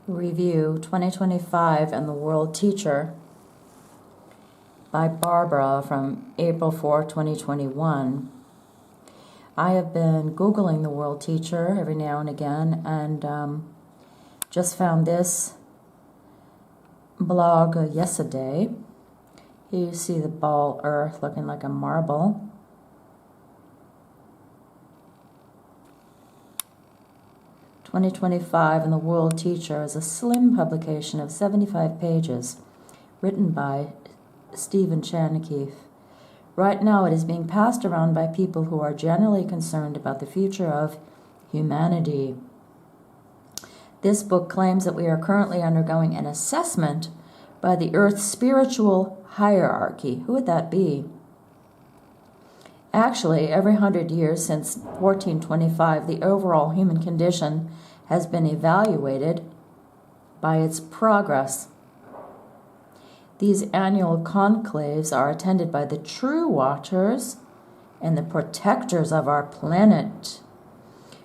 Review 2025 and the World Teacher by Barbara from April 4, 2021. I have been Googling the World Teacher every now and again and just found this blog yesterday. Here you see the ball earth looking like a marble. "2025 and the World Teacher" is a slim publication of 75 pages, written by Stephen Chanakeef. Right now it is being passed around by people who are generally concerned about the future of humanity. This book claims that we are currently undergoing an assessment by the Earth's spiritual hierarchy. Who would that be? Actually, every 100 years since 1425, the overall human condition has been evaluated by its progress. These annual conclaves are attended by the true watchers and the protectors of our planet.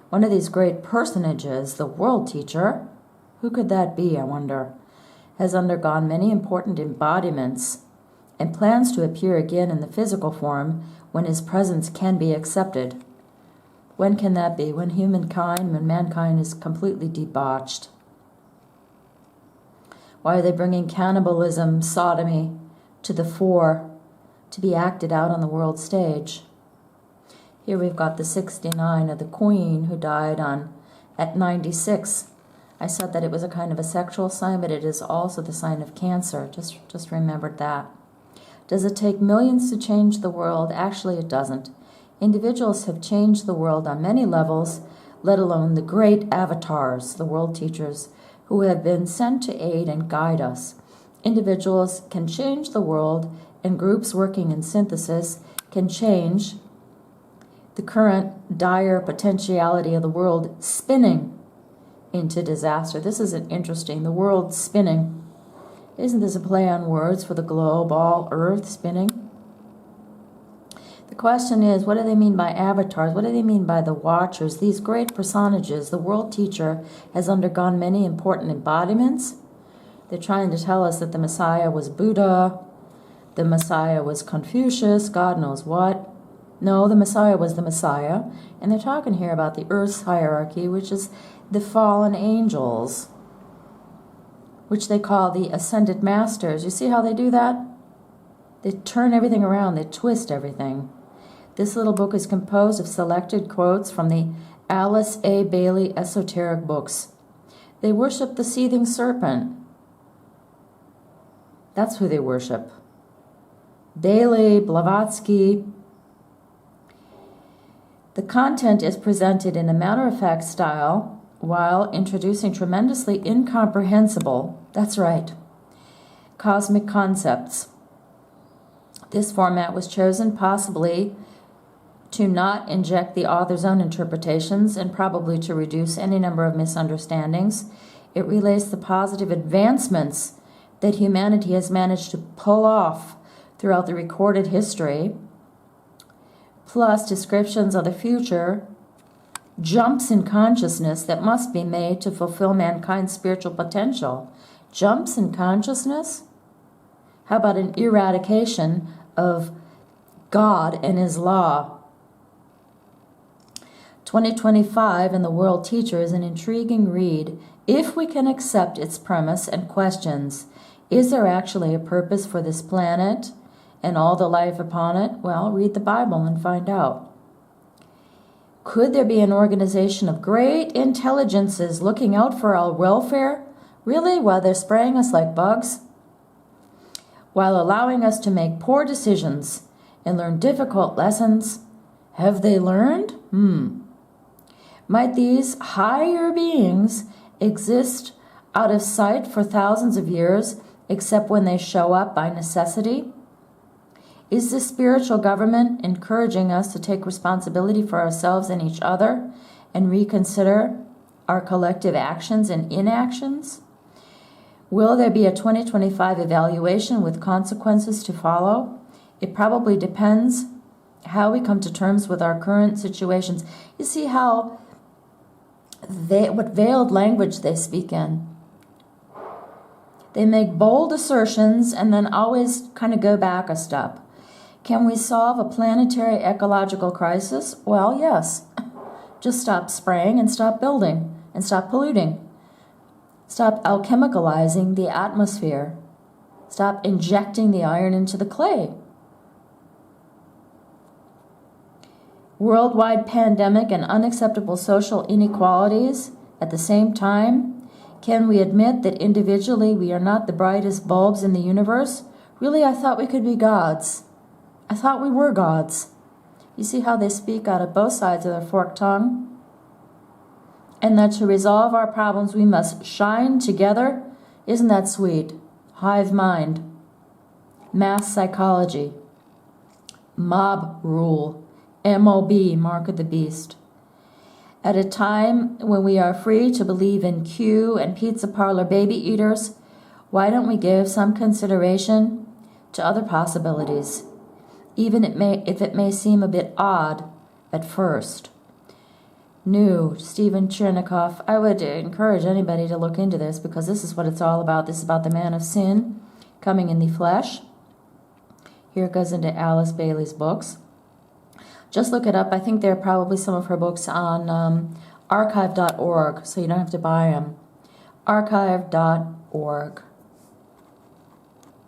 One of these great personages, the World Teacher, who could that be, I wonder, has undergone many important embodiments and plans to appear again in the physical form when his presence can be accepted. When can that be? When mankind is completely debauched. Why are they bringing cannibalism, sodomy to the fore to be acted out on the world stage? Here we've got the 69 of the Queen who died at 96. I said that it was a kind of a sexual sign, but it is also the sign of cancer. Just remembered that. Does it take millions to change the world? Actually, it doesn't. Individuals have changed the world on many levels, let alone the great avatars, the world teachers, who have been sent to aid and guide us. Individuals can change the world, and groups working in synthesis can change the current dire potentiality of the world spinning into disaster. This is interesting, the world spinning. Isn't this a play on words for the globe, all Earth spinning? The question is, what do they mean by avatars? What do they mean by the watchers? These great personages, the World Teacher has undergone many important embodiments. They're trying to tell us that the Messiah was Buddha, the Messiah was Confucius, God knows what. No, the Messiah was the Messiah. And they're talking here about the Earth's hierarchy, which is the fallen angels, which they call the ascended masters. You see how they do that? They turn everything around, they twist everything. This little book is composed of selected quotes from the Alice A. Bailey esoteric books. They worship the seething serpent. That's who they worship. Bailey, Blavatsky. The content is presented in a matter-of-fact style while introducing tremendously incomprehensible, that's right, cosmic concepts. This format was chosen possibly to not inject the author's own interpretations and probably to reduce any number of misunderstandings. It relays the positive advancements that humanity has managed to pull off throughout the recorded history, plus descriptions of the future, jumps in consciousness that must be made to fulfill mankind's spiritual potential. Jumps in consciousness? How about an eradication of God and His law? 2025 and the World Teacher is an intriguing read if we can accept its premise and questions. Is there actually a purpose for this planet and all the life upon it? Well, read the Bible and find out. Could there be an organization of great intelligences looking out for our welfare? Really? While they're spraying us like bugs? While allowing us to make poor decisions and learn difficult lessons? Have they learned? Might these higher beings exist out of sight for thousands of years, except when they show up by necessity? Is the spiritual government encouraging us to take responsibility for ourselves and each other and reconsider our collective actions and inactions? Will there be a 2025 evaluation with consequences to follow? It probably depends how we come to terms with our current situations. You see how what veiled language they speak in. They make bold assertions and then always kind of go back a step. Can we solve a planetary ecological crisis? Well, yes. Just stop spraying and stop building and stop polluting. Stop alchemicalizing the atmosphere. Stop injecting the iron into the clay. Worldwide pandemic and unacceptable social inequalities at the same time. Can we admit that individually we are not the brightest bulbs in the universe? Really, I thought we could be gods. I thought we were gods. You see how they speak out of both sides of their forked tongue? And that to resolve our problems we must shine together? Isn't that sweet? Hive mind. Mass psychology. Mob rule. MOB, mark of the beast. At a time when we are free to believe in Q and pizza parlor baby eaters, why don't we give some consideration to other possibilities, even if it may seem a bit odd at first? New, Stephen Chernikoff. I would encourage anybody to look into this because this is what it's all about. This is about the man of sin coming in the flesh. Here it goes into Alice Bailey's books. Just look it up. I think there are probably some of her books on archive.org, so you don't have to buy them. Archive.org.